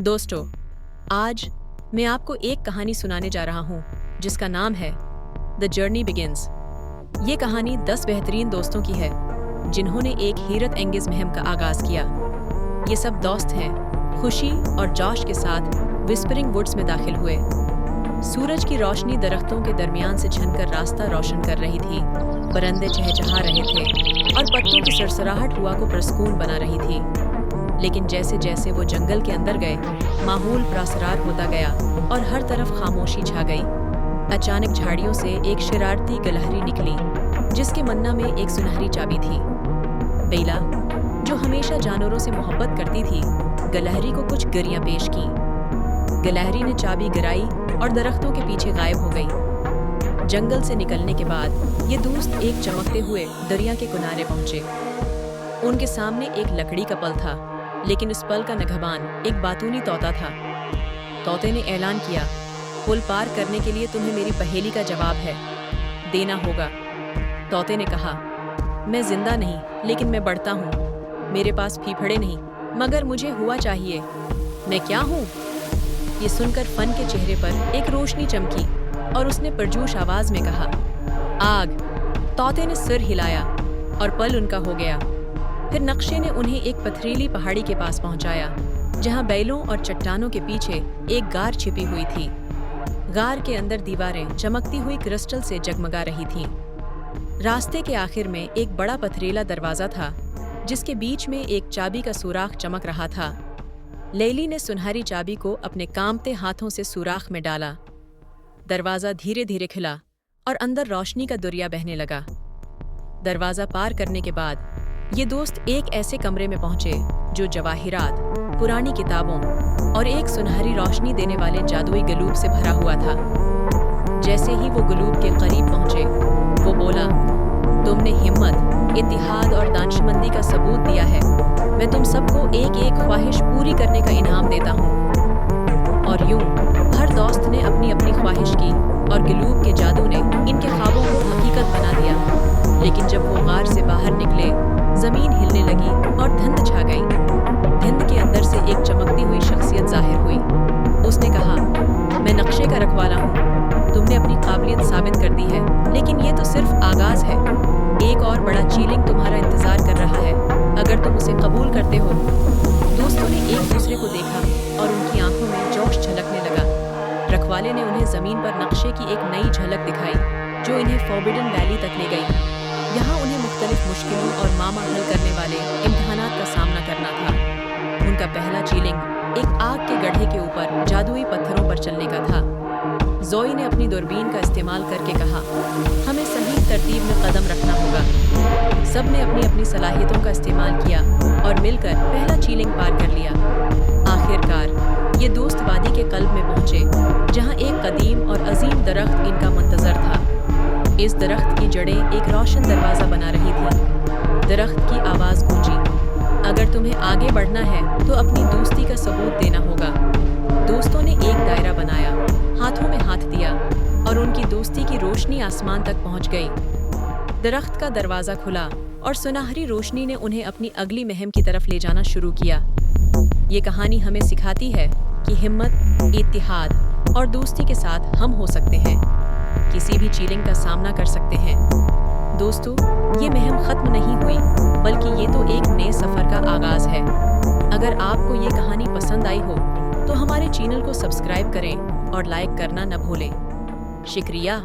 दोस्तों, आज मैं आपको एक कहानी सुनाने जा रहा हूँ जिसका नाम है द जर्नी बिगिंस। ये कहानी 10 बेहतरीन दोस्तों की है जिन्होंने एक हैरत अंगेज मुहिम का आगाज किया। ये सब दोस्त हैं खुशी और जोश के साथ विस्परिंग वुड्स में दाखिल हुए। सूरज की रोशनी दरख्तों के दरमियान से छनकर रास्ता रोशन कर रही थी, परिंदे चहचहा रहे थे और पत्तों की सरसराहट हुआ को प्रसकून बना रही थी। लेकिन जैसे जैसे वो जंगल के अंदर गए, माहौल प्रासरार होता गया और हर तरफ खामोशी छा गई। अचानक झाड़ियों से एक शरारती गिलहरी निकली जिसके मन्ना में एक सुनहरी चाबी थी। बेला, जो हमेशा जानवरों से मोहब्बत करती थी, गिलहरी को कुछ गरियां पेश की। गिलहरी ने चाबी गिराई और दरख्तों के पीछे गायब हो गई। जंगल से निकलने के बाद ये दोस्त एक चमकते हुए दरिया के किनारे पहुंचे। उनके सामने एक लकड़ी का पल था, लेकिन उस पल का निगहबान एक बातूनी तोता था। तोते ने ऐलान किया, पुल पार करने के लिए तुम्हें मेरी पहेली का जवाब है देना होगा। तोते ने कहा, मैं जिंदा नहीं लेकिन मैं बढ़ता हूँ। मेरे पास फीफड़े नहीं मगर मुझे हुआ चाहिए। मैं क्या हूँ? ये सुनकर फन के चेहरे पर एक रोशनी चमकी और उसने परजोश आवाज में कहा, आग। तोते ने सिर हिलाया और पल उनका हो गया। फिर नक्शे ने उन्हें एक पथरीली पहाड़ी के पास पहुंचाया जहां बैलों और चट्टानों के पीछे एक गार छिपी हुई थी। गार के अंदर दीवारें चमकती हुई क्रिस्टल से जगमगा रही थीं। रास्ते के आखिर में एक बड़ा पथरीला दरवाजा था जिसके बीच में एक चाबी का सुराख चमक रहा था। लैली ने सुनहरी चाबी को अपने कांपते हाथों से सुराख में डाला। दरवाजा धीरे धीरे खुला और अंदर रोशनी का दरिया बहने लगा। दरवाजा पार करने के बाद ये दोस्त एक ऐसे कमरे में पहुंचे जो जवाहिरात, पुरानी किताबों और एक सुनहरी रोशनी देने वाले जादुई गलूब से भरा हुआ था। जैसे ही वो गलूब के करीब पहुंचे, वो बोला, तुमने हिम्मत, इत्तिहाद और दानिशमंदी का सबूत दिया है। मैं तुम सबको एक एक ख्वाहिश पूरी करने का इनाम देता हूँ। और यूं हर दोस्त ने अपनी अपनी ख्वाहिश की और गलूब के जादू ने इनके ख्वाबों को हकीकत बना दिया। लेकिन जब वो गार से बाहर निकले, जमीन हिलने लगी और धुंध छा गई। धुंध के अंदर से एक चमकती हुई शख्सियत जाहिर हुई। उसने कहा, मैं नक्शे का रखवाला हूँ। तुमने अपनी काबिलियत साबित कर दी है, लेकिन ये तो सिर्फ आगाज है। एक और बड़ा चीलिंग तुम्हारा इंतजार कर रहा है अगर तुम उसे कबूल करते हो। दोस्तों ने एक दूसरे को देखा और उनकी आंखों में जोश झलकने लगा। रखवाले ने उन्हें जमीन पर नक्शे की एक नई झलक दिखाई जो इन्हें फॉरबिडन वैली तक ले गई। यहाँ उन्हें मुख्तलिफ मुश्किलों और मामा हल करने वाले इम्तिहानात का सामना करना था। उनका पहला चीलिंग एक आग के गड्ढे के ऊपर जादुई पत्थरों पर चलने का था। जोई ने अपनी दूरबीन का इस्तेमाल करके कहा, हमें सही तरतीब में कदम रखना होगा। सब ने अपनी अपनी सलाहियतों का इस्तेमाल किया और मिलकर पहला चीलिंग पार कर लिया। आखिरकार ये दोस्त वादी के कल्ब में पहुंचे जहाँ एक कदीम और अजीम दरख्त इनका मुंतजर था। इस दरख्त की जड़ें एक रोशन दरवाजा बना रही थी। दरख्त की आवाज गूंजी, अगर तुम्हें आगे बढ़ना है तो अपनी दोस्ती का सबूत देना होगा। दोस्तों ने एक दायरा बनाया, हाथों में हाथ दिया और उनकी दोस्ती की रोशनी आसमान तक पहुंच गई। दरख्त का दरवाजा खुला और सुनहरी रोशनी ने उन्हें अपनी अगली मुहिम की तरफ ले जाना शुरू किया। ये कहानी हमें सिखाती है कि हिम्मत, इत्तिहाद और दोस्ती के साथ हम हो सकते हैं, किसी भी चीलिंग का सामना कर सकते हैं। दोस्तों, ये मुहिम खत्म नहीं हुई, बल्कि ये तो एक नए सफर का आगाज है। अगर आपको ये कहानी पसंद आई हो तो हमारे चैनल को सब्सक्राइब करें और लाइक करना न भूलें। शुक्रिया।